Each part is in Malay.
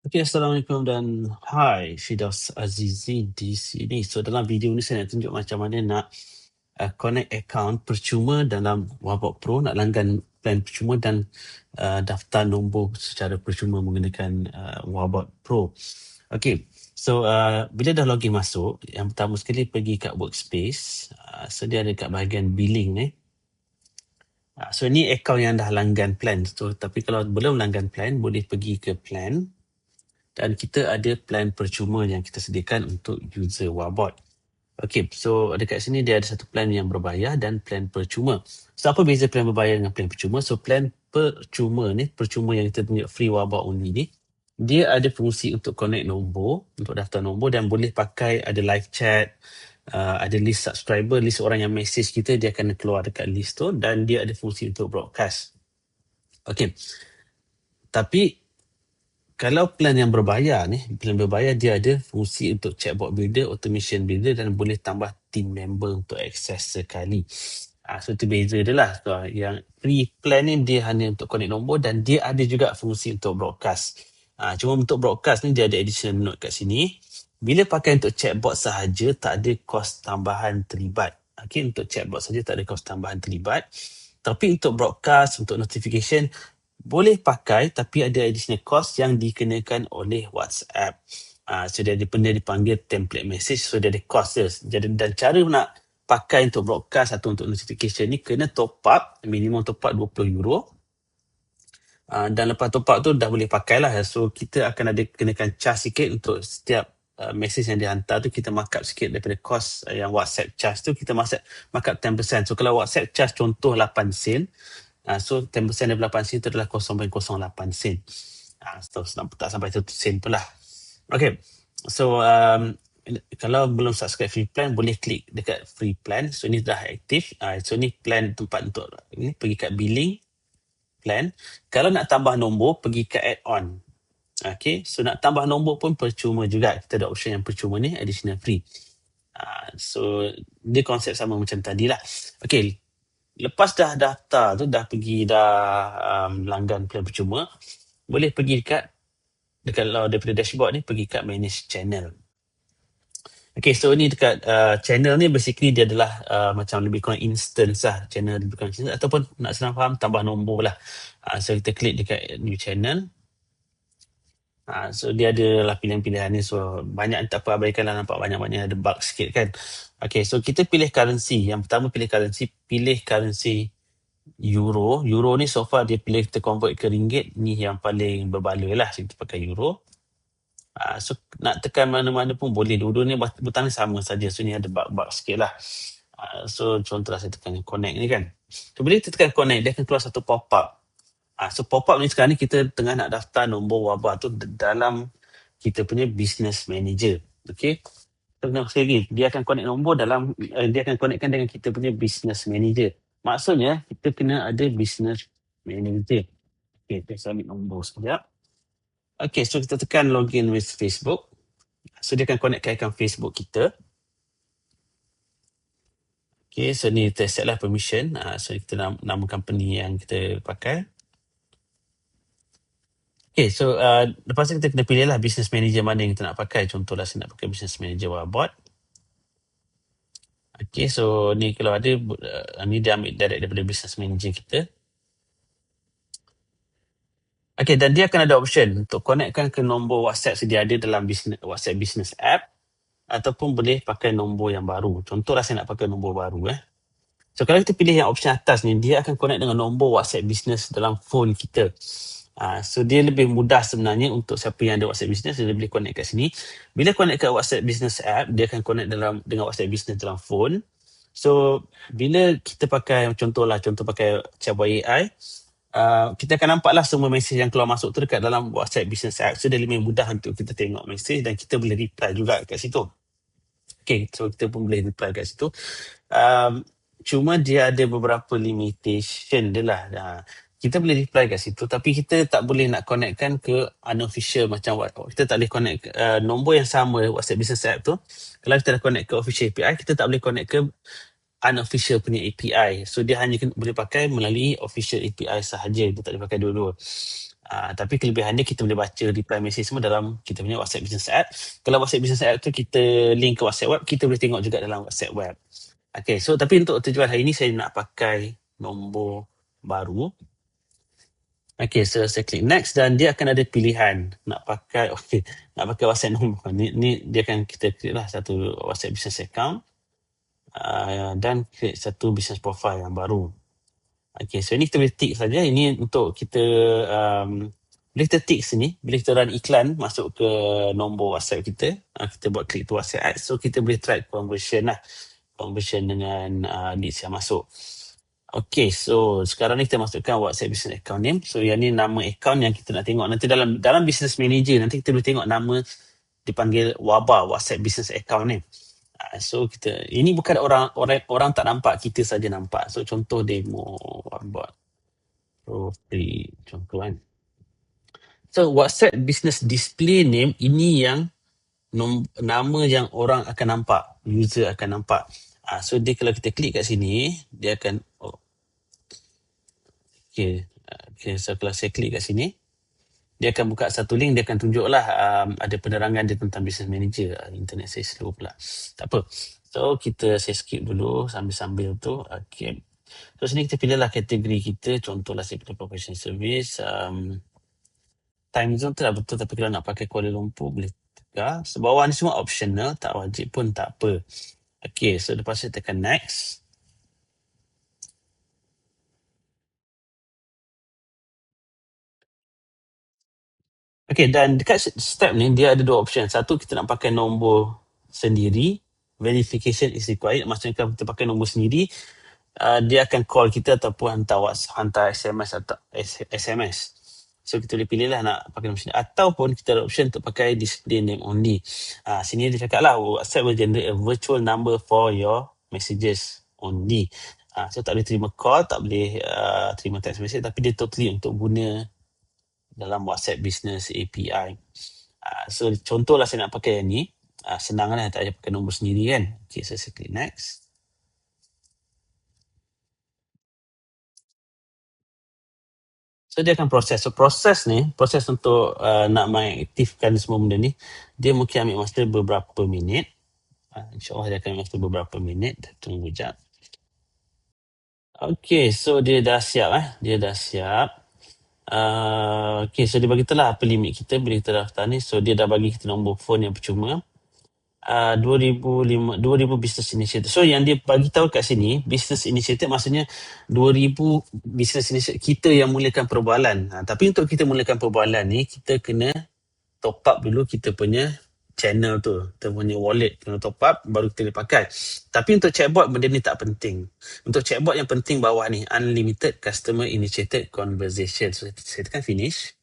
Okay, Assalamualaikum dan hai, Firdaus Azizi di sini. So, dalam video ni saya nak tunjuk macam mana nak connect account percuma dalam Wabot Pro, nak langgan plan percuma dan daftar nombor secara percuma menggunakan Wabot Pro. Okay, so bila dah login masuk, yang pertama sekali pergi kat workspace. So, dia ada kat bahagian billing ni. So, ni account yang dah langgan plan. So, tapi kalau belum langgan plan, boleh pergi ke plan. Dan kita ada plan percuma yang kita sediakan untuk user Wabot. Okay, so dekat sini dia ada satu plan yang berbayar dan plan percuma. So, apa beza plan berbayar dengan plan percuma? So, plan percuma ni, percuma yang kita punya free Wabot only ni, dia ada fungsi untuk connect nombor, untuk daftar nombor dan boleh pakai ada live chat, ada list subscriber, list orang yang message kita, dia akan keluar dekat list tu dan dia ada fungsi untuk broadcast. Okay, tapi kalau plan yang berbayar ni, plan berbayar dia ada fungsi untuk chatbot builder, automation builder dan boleh tambah team member untuk akses sekali. So itu beza dia lah. So, yang free plan ni dia hanya untuk connect nombor dan dia ada juga fungsi untuk broadcast. Cuma untuk broadcast ni dia ada additional note kat sini. Bila pakai untuk chatbot sahaja, tak ada kos tambahan terlibat. Okay, untuk chatbot saja tak ada kos tambahan terlibat. Tapi untuk broadcast, untuk notification, boleh pakai tapi ada additional cost yang dikenakan oleh WhatsApp. So dia ada benda dipanggil template message, so dia ada cost dia. Dan cara nak pakai untuk broadcast atau untuk notification ni kena top up, minimum top up €20. Dan lepas top up tu dah boleh pakai lah. So kita akan ada kenakan charge sikit untuk setiap message yang dihantar tu, kita markup sikit daripada cost yang WhatsApp charge tu, kita markup 10%. So kalau WhatsApp charge contoh 8 sen, so 10% dari 8 sen itu adalah 0.08 sen. So tak sampai 1 sen pula. Okay, so kalau belum subscribe free plan, boleh klik dekat free plan. So ni dah aktif. So ni plan tempat untuk ni, pergi kat billing plan. Kalau nak tambah nombor, pergi kat add-on. Okay, so nak tambah nombor pun percuma juga. Kita ada option yang percuma ni, additional free. So dia konsep sama macam tadi lah. Okay, lepas dah daftar tu, dah pergi langgan plan percuma, boleh pergi dekat kalau daripada dashboard ni, pergi kat manage channel. Okay, so ni dekat channel ni basically dia adalah macam lebih kurang instance lah. Channel lebih kurang instance, ataupun nak senang faham, tambah nombor lah. So kita klik dekat new channel. So dia adalah pilihan-pilihan ni. So banyak, tak apa abaikan lah, nampak banyak-banyak ada bug sikit kan. Okay, so kita pilih currency. Yang pertama pilih currency Euro. Euro ni so far dia pilih kita convert ke ringgit. Ni yang paling berbaloi lah, kita pakai Euro. So nak tekan mana-mana pun boleh. Dua-dua ni butang ni sama saja. So ni ada bug-bug sikit lah. So contohlah saya tekan connect ni kan. So bila kita tekan connect, dia akan keluar satu pop-up. So pop-up ni sekarang ni kita tengah nak daftar nombor wabah tu dalam kita punya business manager. Okay. Sekali, dia akan connect nombor dalam, dia akan connectkan dengan kita punya business manager. Maksudnya kita kena ada business manager. Okay, kita ambil nombor sekejap. Okay, so kita tekan login with Facebook. So dia akan connect ke account Facebook kita. Okay, so ni kita set lah permission. So kita nama company yang kita pakai. Okay, so lepas tu kita kena pilih lah business manager mana yang kita nak pakai. Contohlah saya nak pakai business manager Wabot. Okay, so ni kalau ada, ni dia ambil direct daripada business manager kita. Okay, dan dia akan ada option untuk connectkan ke nombor WhatsApp sedia ada dalam WhatsApp Business App, ataupun boleh pakai nombor yang baru. Contohlah saya nak pakai nombor baru. So kalau kita pilih yang option atas ni, dia akan connect dengan nombor WhatsApp Business dalam phone kita. So dia lebih mudah sebenarnya untuk siapa yang ada WhatsApp Business, dia boleh connect kat sini. Bila connect kat WhatsApp Business App, dia akan connect dengan WhatsApp Business dalam phone. So bila kita pakai, contoh pakai chatbot AI, kita akan nampaklah semua mesej yang keluar masuk tu dekat dalam WhatsApp Business App. So dia lebih mudah untuk kita tengok mesej dan kita boleh reply juga kat situ. Okay, so kita pun boleh reply kat situ. Cuma dia ada beberapa limitation dia lah. Kita boleh reply kat situ, tapi kita tak boleh nak connectkan ke unofficial macam kita tak boleh connect nombor yang sama WhatsApp Business App tu. Kalau kita dah connect ke official API, kita tak boleh connect ke unofficial punya API. So dia hanya boleh pakai melalui official API sahaja. Dia tak boleh pakai dua-dua. Tapi kelebihan dia kita boleh baca reply message semua dalam kita punya WhatsApp Business App. Kalau WhatsApp Business App tu kita link ke WhatsApp Web, kita boleh tengok juga dalam WhatsApp Web. Okay, so tapi untuk tujuan hari ni saya nak pakai nombor baru. Okay, so saya klik next dan dia akan ada pilihan nak pakai nak pakai WhatsApp nombor. Ni dia akan kita klik lah satu WhatsApp business account dan klik satu business profile yang baru. Okay, so ini kita boleh tick saja. Ini untuk kita boleh kita tick sini, bila kita run iklan masuk ke nombor WhatsApp kita, kita buat klik tu WhatsApp ads, so kita boleh track conversion dengan leads yang masuk. Okay, so sekarang ni kita masukkan WhatsApp business account name. So yang ni nama account yang kita nak tengok. Nanti dalam business manager, nanti kita boleh tengok nama dipanggil Waba, WhatsApp business account name. So ini bukan orang tak nampak, kita saja nampak. So contoh demo buat pro free contoh kan. So WhatsApp business display name ini yang nama yang orang akan nampak, user akan nampak. So dia kalau kita klik kat sini, dia akan so kalau saya klik kat sini, dia akan buka satu link, dia akan tunjuklah ada penerangan dia tentang business manager. Internet saya slow pula. Tak apa. So saya skip dulu sambil-sambil tu. Okay. So sini kita pilihlah kategori kita. Contohlah saya pilih professional service. Time zone tu dah betul, tapi kalau nak pakai Kuala Lumpur boleh tukar. Sebawah ni semua optional, tak wajib pun tak apa. Okay, so lepas saya tekan next. Okay, dan dekat step ni dia ada dua option. Satu, kita nak pakai nombor sendiri. Verification is required. Maksudnya kalau kita pakai nombor sendiri, dia akan call kita ataupun hantar SMS atau SMS. So kita boleh pilih lah nak pakai nombor sendiri. Ataupun kita ada option untuk pakai display name only. Sini dia cakap lah, WhatsApp will generate a virtual number for your messages only. So tak boleh terima call, tak boleh terima text message, tapi dia totally untuk guna dalam WhatsApp Business API. So contohlah saya nak pakai yang ni, senang lah, tak payah pakai nombor sendiri kan. Okay, so saya klik next. So dia akan proses. So proses untuk nak mengaktifkan semua benda ni, dia mungkin ambil masa beberapa minit. InsyaAllah dia akan ambil masa beberapa minit. Tunggu sekejap. Okay, so dia dah siap. Dia dah siap. Okay, so dia bagi tahu lah apa limit kita bila kita daftar ni. So dia dah bagi kita nombor phone yang percuma. 2,000 business initiative. So yang dia bagi tahu kat sini, business initiative maksudnya 2,000 business initiative kita yang mulakan perbualan. Tapi untuk kita mulakan perbualan ni, kita kena top up dulu kita punya channel tu, kita punya wallet kena top up, baru kita boleh pakai. Tapi untuk chatbot, benda ni tak penting. Untuk chatbot yang penting bawah ni, unlimited customer initiated conversation. So saya tekan finish.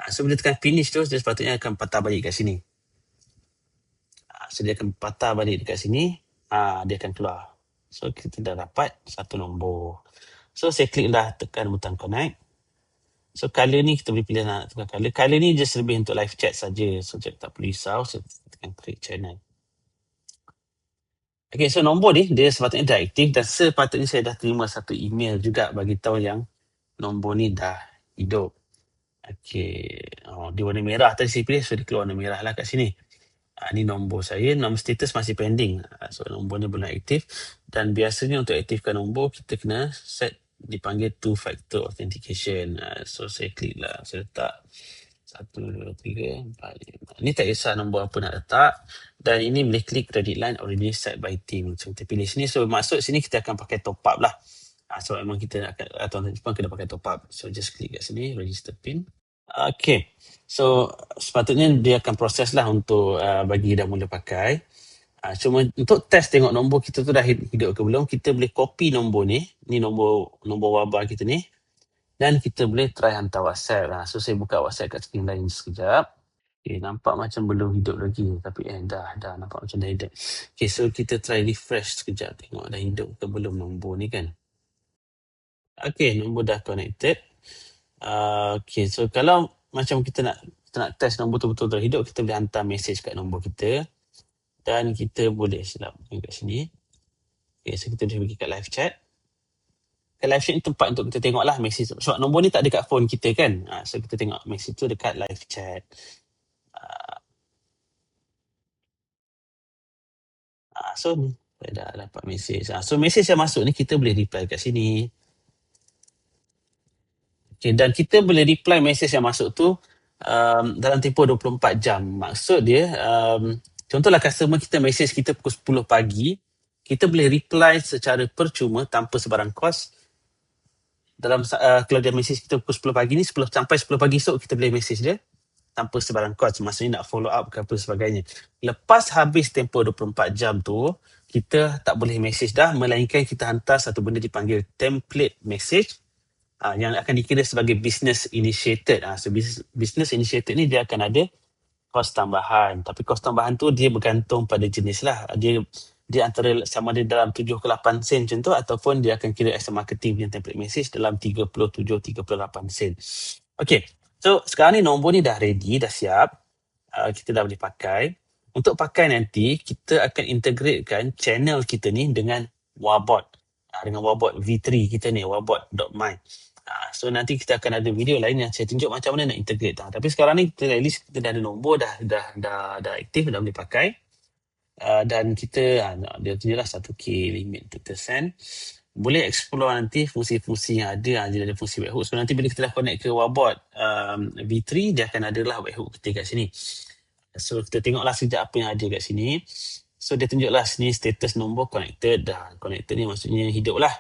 So bila tekan finish tu, dia sepatutnya akan patah balik kat sini. So dia akan patah balik dekat sini, dia akan keluar. So kita dah dapat satu nombor. So saya klik dah, tekan butang connect. So color ni kita boleh pilih nak tukar color. Color ni just lebih untuk live chat saja. So tak perlu risau. So tekan create channel. Okay, so nombor ni dia sepatutnya dah aktif dan sepatutnya saya dah terima satu email juga bagi tahu yang nombor ni dah hidup. Okay, dia warna merah tadi saya pilih, so dia keluar warna merah lah kat sini. Ni nombor saya, nombor status masih pending. So nombor ni belum aktif. Dan biasanya untuk aktifkan nombor, kita kena set dipanggil two-factor authentication. So saya klik lah, saya letak 1, 2, 3, 4, 5. Ni tak kisah nombor apa nak letak. Dan ini boleh klik credit line already set by team. So kita pilih sini. So maksud sini kita akan pakai top up lah. So memang kita nak, tuan-tuan Jepang kena pakai top up. So just klik kat sini, register PIN. Okay, so sepatutnya dia akan proses lah untuk bagi dah mula pakai. Cuma untuk test tengok nombor kita tu dah hidup ke belum, kita boleh copy nombor ni nombor wabah kita ni, dan kita boleh try hantar WhatsApp. So saya buka WhatsApp kat screen lain sekejap. Okay, nampak macam belum hidup lagi, tapi dah nampak macam dah hidup. Okay, so kita try refresh sekejap, tengok dah hidup ke belum nombor ni kan. Okay, nombor dah connected. Okay, so kalau macam kita nak test nombor tu betul-betul hidup, kita boleh hantar mesej kat nombor kita dan kita boleh silap kat sini. Okay, so kita boleh pergi kat live chat. live chat ni tempat untuk kita tengok lah mesej. Sebab nombor ni tak ada kat phone kita kan. So kita tengok mesej tu dekat live chat. So ni saya dah dapat mesej. So mesej yang masuk ni kita boleh reply kat sini. Okay, dan kita boleh reply mesej yang masuk tu dalam tempoh 24 jam. Maksud dia, contohlah customer kita mesej kita pukul 10 pagi, kita boleh reply secara percuma tanpa sebarang kos. Dalam kalau dia mesej kita pukul 10 pagi ni, sampai 10 pagi esok kita boleh mesej dia tanpa sebarang kos. Maksudnya nak follow up ke apa sebagainya. Lepas habis tempoh 24 jam tu, kita tak boleh mesej dah, melainkan kita hantar satu benda dipanggil template message yang akan dikira sebagai business initiated. So business initiated ni dia akan ada kos tambahan. Tapi kos tambahan tu dia bergantung pada jenis lah. Dia antara sama ada dalam 7 ke 8 sen contoh, ataupun dia akan kira as a marketing punya template message dalam 37-38 sen. Okay, so sekarang ni nombor ni dah ready, dah siap. Kita dah boleh pakai. Untuk pakai nanti, kita akan integratekan channel kita ni dengan Wabot. Dengan Wabot V3 kita ni, wabot.my. So nanti kita akan ada video lain yang saya tunjuk macam mana nak integrate. Tapi sekarang ni kita at least kita dah ada nombor, dah aktif, dah boleh pakai. Dan kita dia tunjuklah 1K limit kita send. Boleh explore nanti fungsi-fungsi yang ada. Dia ada fungsi webhook. So nanti bila kita dah connect ke Wabot V3, dia akan ada lah webhook kita kat sini. So kita tengoklah sekejap apa yang ada kat sini. So dia tunjuklah sini status nombor connected. Dah connected ni maksudnya hidup lah.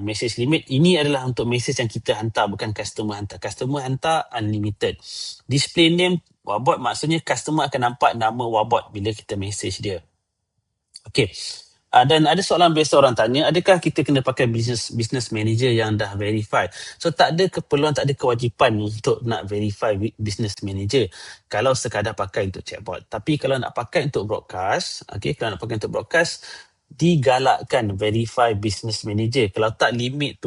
Message limit ini adalah untuk message yang kita hantar, bukan customer hantar. Customer hantar unlimited. Display name Wabot maksudnya customer akan nampak nama Wabot bila kita message dia. Okay. Dan ada soalan biasa orang tanya, adakah kita kena pakai business manager yang dah verified? So tak ada keperluan, tak ada kewajipan untuk nak verify business manager kalau sekadar pakai untuk chatbot. Tapi kalau nak pakai untuk broadcast, kalau nak pakai untuk broadcast, digalakkan verify business manager. Kalau tak limit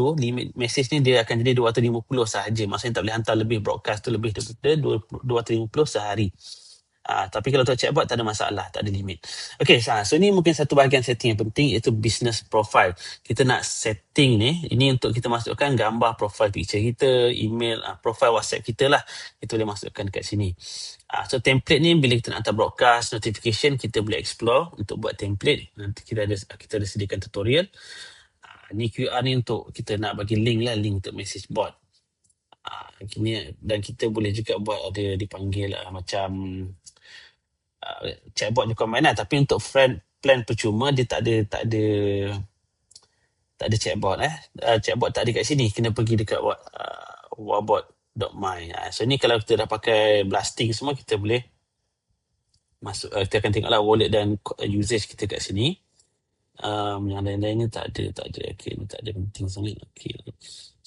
message ni dia akan jadi 250 sahaja. Maksudnya tak boleh hantar lebih, broadcast tu lebih daripada 250 sehari. Tapi kalau untuk chatbot tak ada masalah, tak ada limit. Okay, so ini mungkin satu bahagian setting yang penting, iaitu business profile. Kita nak setting ni, ini untuk kita masukkan gambar profile picture kita, email, profile WhatsApp kita lah. Kita boleh masukkan kat sini. So template ni bila kita nak hantar broadcast, notification, kita boleh explore untuk buat template. Nanti kita ada sediakan tutorial. Ni QR ni untuk kita nak bagi link untuk message board. Dan kita boleh juga buat ada dipanggil macam chatbot je command lah. Tapi untuk plan percuma dia tak ada chatbot chatbot tak ada kat sini, kena pergi dekat wabot.my. So ni kalau kita dah pakai blasting semua, kita boleh masuk. Kita akan tengoklah wallet dan usage kita kat sini. Yang lain-lain ni tak ada. Okay, ni tak ada penting sangat. Okay.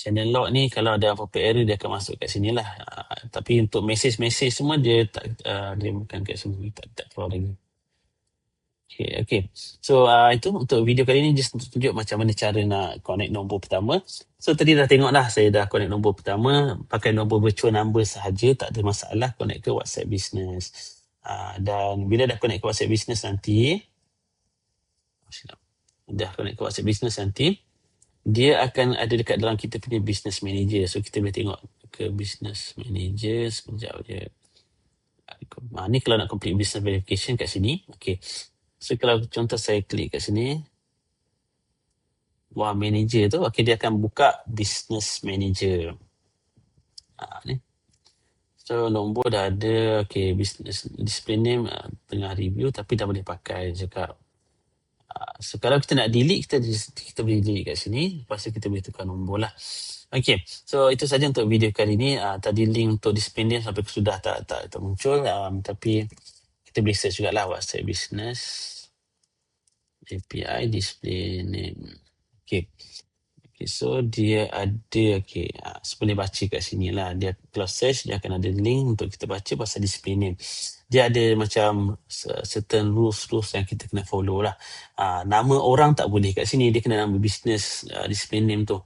Channel lock ni kalau ada apa-apa error dia akan masuk kat sini lah. Tapi untuk message semua dia bukan kat sini, tak keluar lagi. Okay. So itu untuk video kali ni, just untuk tunjuk macam mana cara nak connect nombor pertama. So tadi dah tengok dah, saya dah connect nombor pertama pakai nombor virtual number sahaja, tak ada masalah. Connect ke WhatsApp Business. Dan bila dah connect ke WhatsApp Business nanti, dia akan ada dekat dalam kita punya business manager. So kita boleh tengok ke business manager sekejap je. Ni kalau nak complete business verification kat sini. Okay. So kalau contoh saya klik kat sini, manager tu, okay, dia akan buka business manager. Ni. So nombor dah ada. Okay, business display name tengah review tapi dah boleh pakai cakap. So kalau kita nak delete, kita boleh delete kat sini. Lepas tu kita boleh tukar nombor lah. Okay, so itu saja untuk video kali ni. Tadi link untuk display name sampai sudah tak muncul. Tapi kita boleh search juga lah WhatsApp Business API display name. Okay, so dia ada, so boleh baca kat sini lah. Dia kalau search, dia akan ada link untuk kita baca pasal display name. Dia ada macam certain rules yang kita kena follow lah. Nama orang tak boleh kat sini, dia kena nama business display name tu.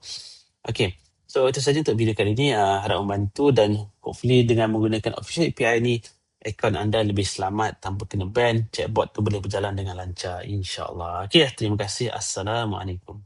Okay, so itu saja untuk video kali ni. Harap membantu dan hopefully dengan menggunakan official API ni, akaun anda lebih selamat tanpa kena ban. Chatbot tu boleh berjalan dengan lancar, insyaAllah. Okay, terima kasih. Assalamualaikum.